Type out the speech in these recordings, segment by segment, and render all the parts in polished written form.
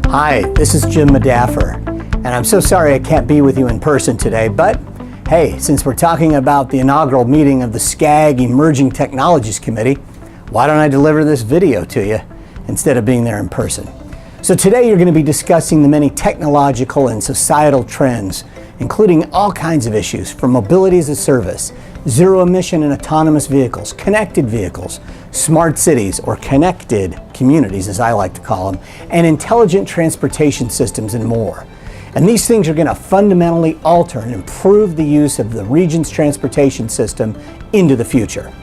Hi, this is Jim Madaffer, and I'm so sorry I can't be with you in person today, but hey, since we're talking about the inaugural meeting of the Scag Emerging Technologies Committee, why don't I deliver this video to you instead of being there in person? So today you're going to be discussing the many technological and societal trends, including all kinds of issues from mobility as a service, zero emission and autonomous vehicles, connected vehicles, smart cities or connected communities as I like to call them, and intelligent transportation systems and more. And these things are going to fundamentally alter and improve the use of the region's transportation system into the future.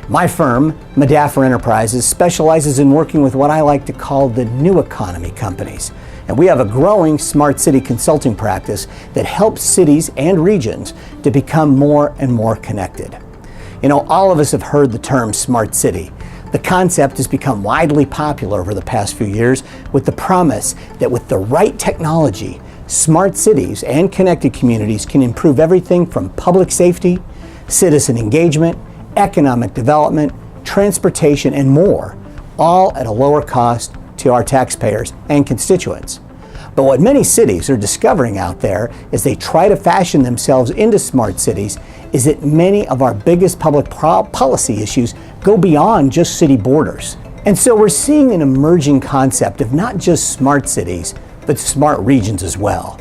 My firm, Madaffer Enterprises, specializes in working with what I like to call the new economy companies. And we have a growing smart city consulting practice that helps cities and regions to become more and more connected. You know, all of us have heard the term smart city. The concept has become widely popular over the past few years with the promise that with the right technology, smart cities and connected communities can improve everything from public safety, citizen engagement, economic development, transportation, and more, all at a lower cost to our taxpayers and constituents. But what many cities are discovering out there as they try to fashion themselves into smart cities is that many of our biggest public policy issues go beyond just city borders. And so we're seeing an emerging concept of not just smart cities, but smart regions as well.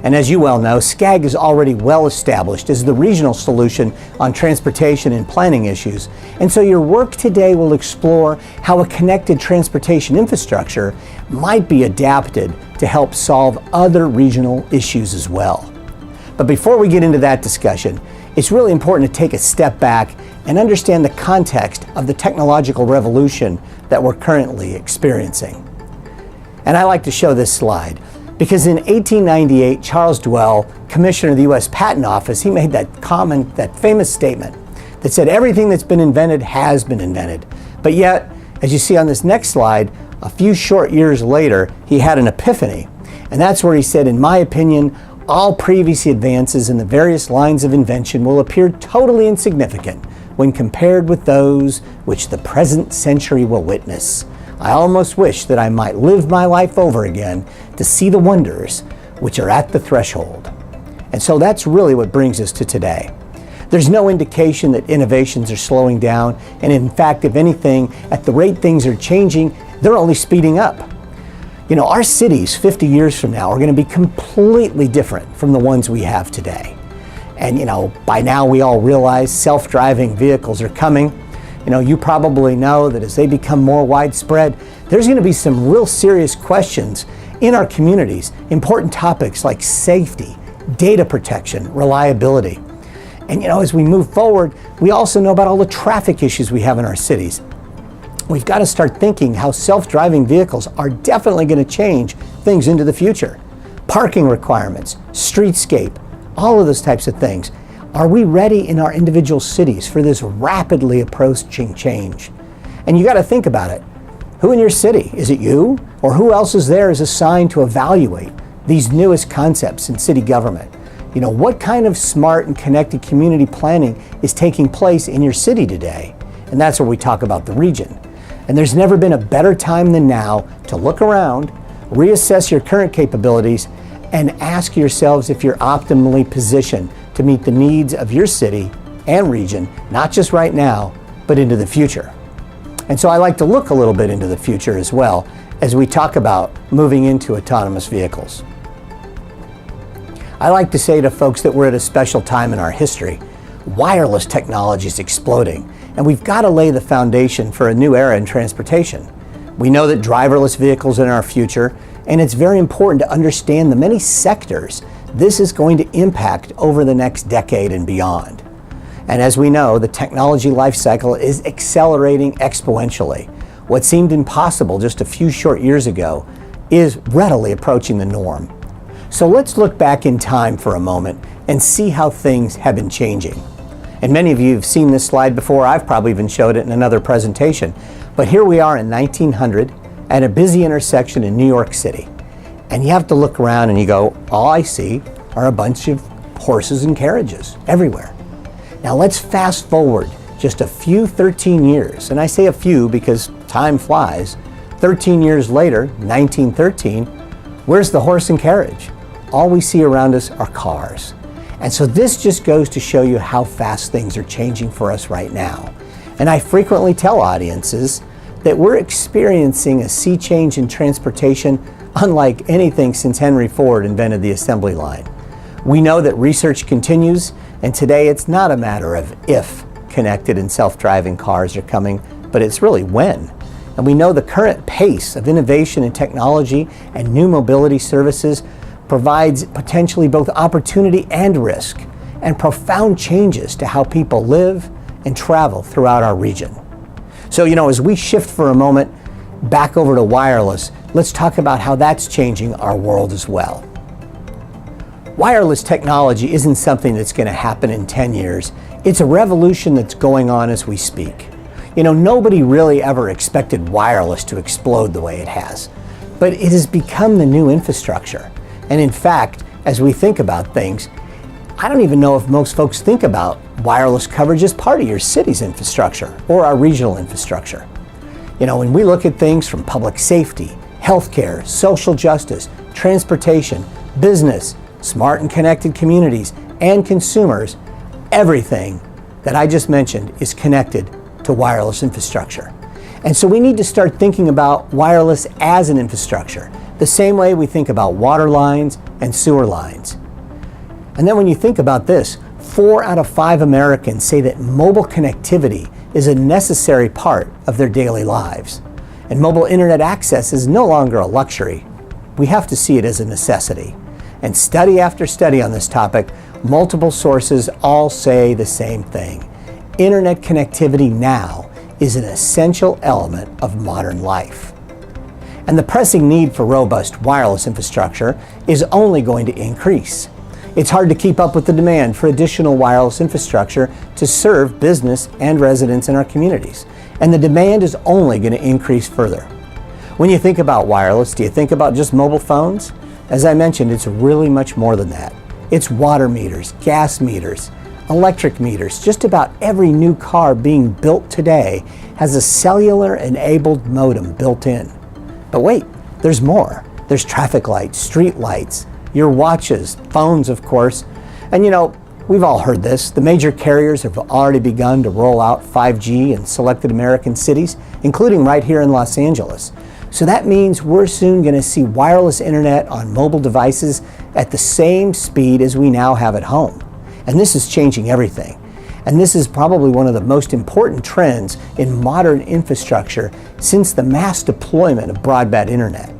And as you well know, Scag is already well established as the regional solution on transportation and planning issues. And so your work today will explore how a connected transportation infrastructure might be adapted to help solve other regional issues as well. But before we get into that discussion, it's really important to take a step back and understand the context of the technological revolution that we're currently experiencing. And I like to show this slide, because in 1898, Charles Dwell, Commissioner of the U.S. Patent Office, he made that famous statement that said everything that's been invented has been invented. But yet, as you see on this next slide, a few short years later, he had an epiphany. And that's where he said, in my opinion, all previous advances in the various lines of invention will appear totally insignificant when compared with those which the present century will witness. I almost wish that I might live my life over again to see the wonders which are at the threshold. And so that's really what brings us to today. There's no indication that innovations are slowing down, and in fact, if anything, at the rate things are changing, they're only speeding up. You know, our cities 50 years from now are going to be completely different from the ones we have today. And you know, by now we all realize self-driving vehicles are coming. You know, you probably know that as they become more widespread, there's going to be some real serious questions in our communities, important topics like safety, data protection, reliability. And you know, as we move forward, we also know about all the traffic issues we have in our cities. We've got to start thinking how self-driving vehicles are definitely going to change things into the future. Parking requirements, streetscape, all of those types of things. Are we ready in our individual cities for this rapidly approaching change? And you got to think about it. Who in your city? Is it you? Or who else is there as assigned to evaluate these newest concepts in city government? You know, what kind of smart and connected community planning is taking place in your city today? And that's where we talk about the region. And there's never been a better time than now to look around, reassess your current capabilities, and ask yourselves if you're optimally positioned to meet the needs of your city and region, not just right now, but into the future. And so I like to look a little bit into the future as well as we talk about moving into autonomous vehicles. I like to say to folks that we're at a special time in our history. Wireless technology is exploding, and we've got to lay the foundation for a new era in transportation. We know that driverless vehicles are in our future, and it's very important to understand the many sectors this is going to impact over the next decade and beyond. And as we know, the technology life cycle is accelerating exponentially. What seemed impossible just a few short years ago is readily approaching the norm. So let's look back in time for a moment and see how things have been changing. And many of you have seen this slide before. I've probably even showed it in another presentation. But here we are in 1900 at a busy intersection in New York City. And you have to look around and you go, all I see are a bunch of horses and carriages everywhere. Now let's fast forward just a few 13 years. And I say a few because time flies. 13 years later, 1913, Where's the horse and carriage? All we see around us are cars. And so this just goes to show you how fast things are changing for us right now. And I frequently tell audiences that we're experiencing a sea change in transportation unlike anything since Henry Ford invented the assembly line. We know that research continues, and today it's not a matter of if connected and self-driving cars are coming, but it's really when. And we know the current pace of innovation in technology and new mobility services provides potentially both opportunity and risk, and profound changes to how people live and travel throughout our region. So, as we shift for a moment back over to wireless, let's talk about how that's changing our world as well. Wireless technology isn't something that's going to happen in 10 years. It's a revolution that's going on as we speak. Nobody really ever expected wireless to explode the way it has, but it has become the new infrastructure. And in fact, as we think about things, I don't even know if most folks think about wireless coverage as part of your city's infrastructure or our regional infrastructure. When we look at things from public safety, healthcare, social justice, transportation, business, smart and connected communities, and consumers, everything that I just mentioned is connected to wireless infrastructure. And so we need to start thinking about wireless as an infrastructure, the same way we think about water lines and sewer lines. And then when you think about this, 4 out of 5 Americans say that mobile connectivity is a necessary part of their daily lives. And mobile internet access is no longer a luxury. We have to see it as a necessity. And study after study on this topic, multiple sources all say the same thing. Internet connectivity now is an essential element of modern life. And the pressing need for robust wireless infrastructure is only going to increase. It's hard to keep up with the demand for additional wireless infrastructure to serve business and residents in our communities. And the demand is only going to increase further. When you think about wireless, do you think about just mobile phones? As I mentioned, it's really much more than that. It's water meters, gas meters, electric meters. Just about every new car being built today has a cellular-enabled modem built in. But wait, there's more. There's traffic lights, street lights, your watches, phones, of course. And we've all heard this. The major carriers have already begun to roll out 5G in selected American cities, including right here in Los Angeles. So that means we're soon going to see wireless internet on mobile devices at the same speed as we now have at home. And this is changing everything. And this is probably one of the most important trends in modern infrastructure since the mass deployment of broadband internet.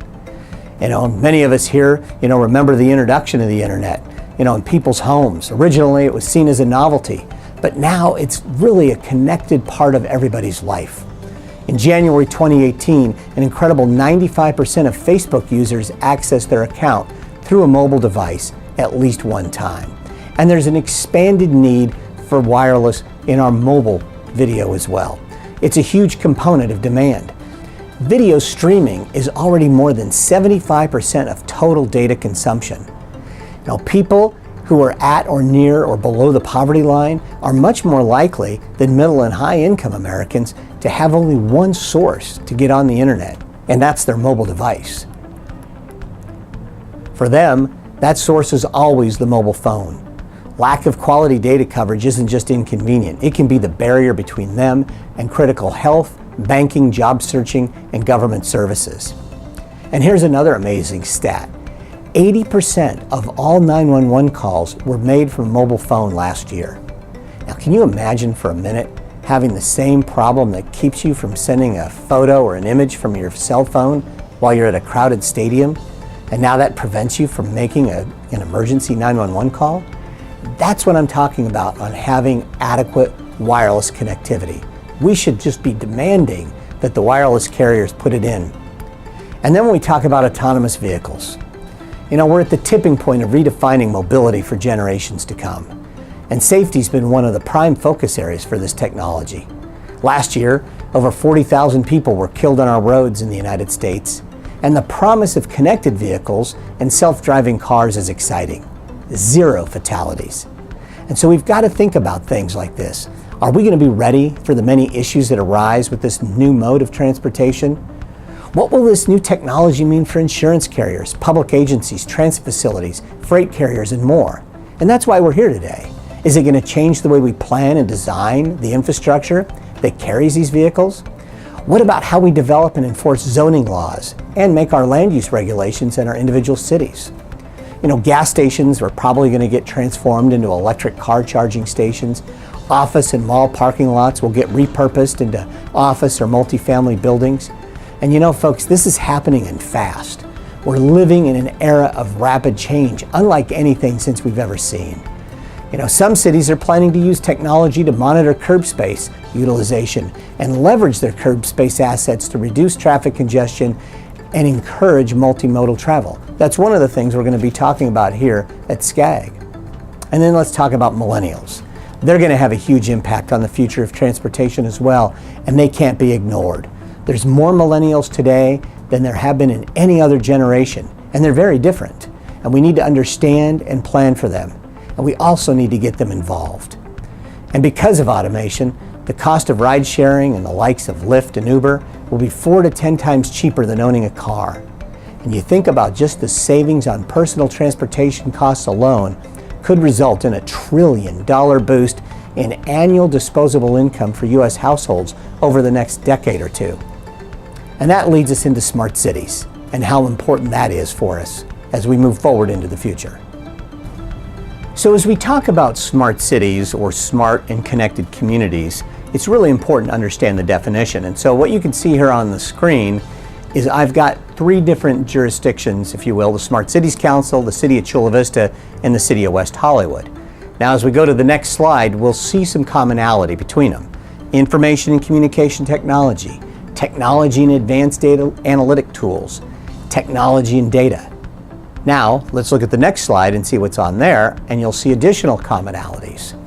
Many of us here, remember the introduction of the internet, in people's homes. Originally, it was seen as a novelty, but now it's really a connected part of everybody's life. In January 2018, an incredible 95% of Facebook users access their account through a mobile device at least one time. And there's an expanded need for wireless in our mobile video as well. It's a huge component of demand. Video streaming is already more than 75% of total data consumption. Now, people who are at or near or below the poverty line are much more likely than middle and high income Americans to have only one source to get on the internet, and that's their mobile device. For them, that source is always the mobile phone. Lack of quality data coverage isn't just inconvenient. It can be the barrier between them and critical health, banking, job searching, and government services. And here's another amazing stat. 80% of all 911 calls were made from a mobile phone last year. Now, can you imagine for a minute having the same problem that keeps you from sending a photo or an image from your cell phone while you're at a crowded stadium, and now that prevents you from making an emergency 911 call? That's what I'm talking about on having adequate wireless connectivity. We should just be demanding that the wireless carriers put it in. And then when we talk about autonomous vehicles, we're at the tipping point of redefining mobility for generations to come. And safety's been one of the prime focus areas for this technology. Last year, over 40,000 people were killed on our roads in the United States. And the promise of connected vehicles and self-driving cars is exciting. 0 fatalities. And so we've got to think about things like this. Are we going to be ready for the many issues that arise with this new mode of transportation? What will this new technology mean for insurance carriers, public agencies, transit facilities, freight carriers, and more? And that's why we're here today. Is it going to change the way we plan and design the infrastructure that carries these vehicles? What about how we develop and enforce zoning laws and make our land use regulations in our individual cities? Gas stations are probably going to get transformed into electric car charging stations. Office and mall parking lots will get repurposed into office or multifamily buildings. And folks, this is happening and fast. We're living in an era of rapid change, unlike anything since we've ever seen. Some cities are planning to use technology to monitor curb space utilization and leverage their curb space assets to reduce traffic congestion and encourage multimodal travel. That's one of the things we're going to be talking about here at Scag. And then let's talk about millennials. They're going to have a huge impact on the future of transportation as well, and they can't be ignored. There's more millennials today than there have been in any other generation, and they're very different. And we need to understand and plan for them. And we also need to get them involved. And because of automation, the cost of ride sharing and the likes of Lyft and Uber will be 4 to 10 times cheaper than owning a car. And you think about just the savings on personal transportation costs alone could result in $1 trillion boost in annual disposable income for U.S. households over the next decade or two. And that leads us into smart cities and how important that is for us as we move forward into the future. So as we talk about smart cities or smart and connected communities, it's really important to understand the definition. And so what you can see here on the screen is I've got 3 different jurisdictions, if you will: the Smart Cities Council, the City of Chula Vista, and the City of West Hollywood. Now as we go to the next slide, we'll see some commonality between them. Information and communication technology, technology and advanced data analytic tools, technology and data. Now, let's look at the next slide and see what's on there, and you'll see additional commonalities.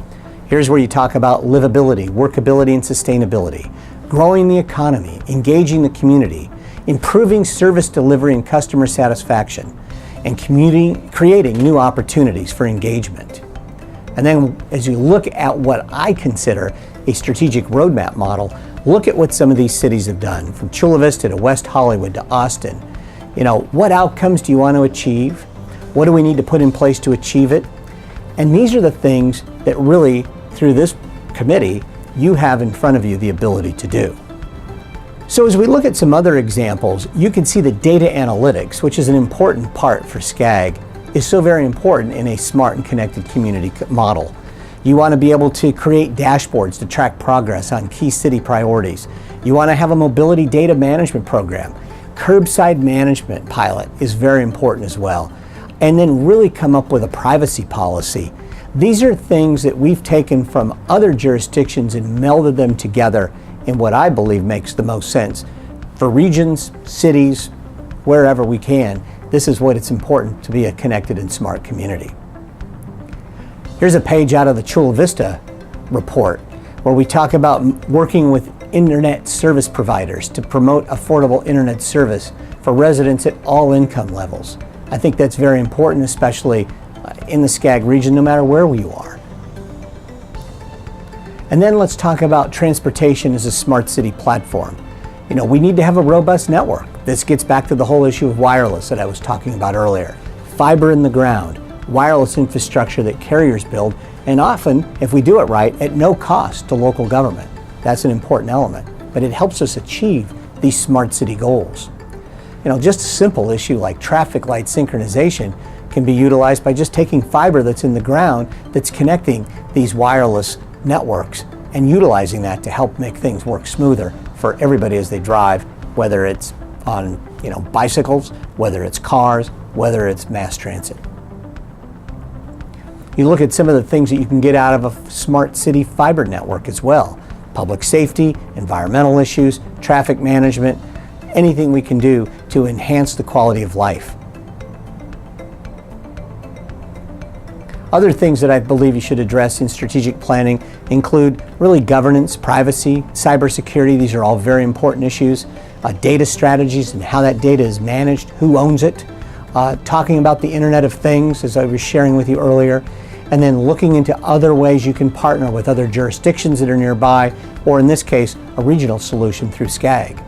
Here's where you talk about livability, workability, and sustainability, growing the economy, engaging the community, improving service delivery and customer satisfaction, and creating new opportunities for engagement. And then as you look at what I consider a strategic roadmap model, look at what some of these cities have done, from Chula Vista to West Hollywood to Austin. What outcomes do you want to achieve? What do we need to put in place to achieve it? And these are the things that really, through this committee, you have in front of you the ability to do. So as we look at some other examples, you can see that data analytics, which is an important part for Scag, is so very important in a smart and connected community model. You want to be able to create dashboards to track progress on key city priorities. You want to have a mobility data management program. Curbside management pilot is very important as well. And then really come up with a privacy policy. These are things that we've taken from other jurisdictions and melded them together in what I believe makes the most sense. For regions, cities, wherever we can, this is what it's important to be a connected and smart community. Here's a page out of the Chula Vista report where we talk about working with internet service providers to promote affordable internet service for residents at all income levels. I think that's very important, especially in the Scag region, no matter where you are. And then let's talk about transportation as a smart city platform. We need to have a robust network. This gets back to the whole issue of wireless that I was talking about earlier. Fiber in the ground, wireless infrastructure that carriers build, and often, if we do it right, at no cost to local government. That's an important element, but it helps us achieve these smart city goals. Just a simple issue like traffic light synchronization can be utilized by just taking fiber that's in the ground that's connecting these wireless networks and utilizing that to help make things work smoother for everybody as they drive, whether it's on bicycles, whether it's cars, whether it's mass transit. You look at some of the things that you can get out of a smart city fiber network as well. Public safety, environmental issues, traffic management, anything we can do to enhance the quality of life. Other things that I believe you should address in strategic planning include really governance, privacy, cybersecurity. These are all very important issues. Data strategies and how that data is managed, who owns it. Talking about the Internet of Things, as I was sharing with you earlier. And then looking into other ways you can partner with other jurisdictions that are nearby, or in this case, a regional solution through Scag.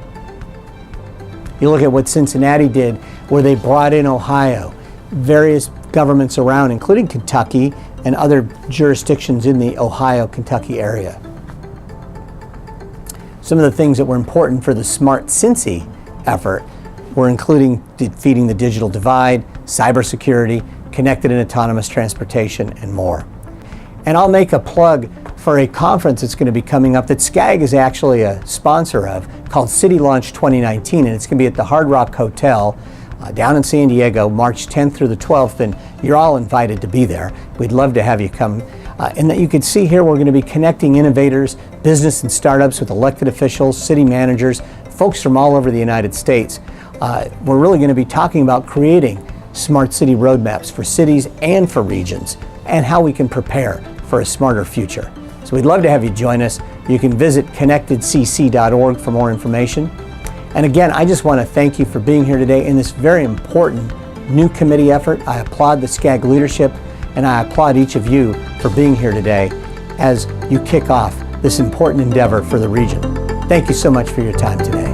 You look at what Cincinnati did, where they brought in Ohio, various governments around, including Kentucky and other jurisdictions in the Ohio-Kentucky area. Some of the things that were important for the Smart Cincy effort were including defeating the digital divide, cybersecurity, connected and autonomous transportation, and more. And I'll make a plug for a conference that's going to be coming up that Scag is actually a sponsor of, called City Launch 2019, and it's going to be at the Hard Rock Hotel down in San Diego, March 10th through the 12th, and you're all invited to be there. We'd love to have you come. And that you can see here, we're going to be connecting innovators, business and startups with elected officials, city managers, folks from all over the United States. We're really going to be talking about creating smart city roadmaps for cities and for regions, and how we can prepare for a smarter future. So we'd love to have you join us. You can visit connectedcc.org for more information. And again, I just want to thank you for being here today in this very important new committee effort. I applaud the Scag leadership, and I applaud each of you for being here today as you kick off this important endeavor for the region. Thank you so much for your time today.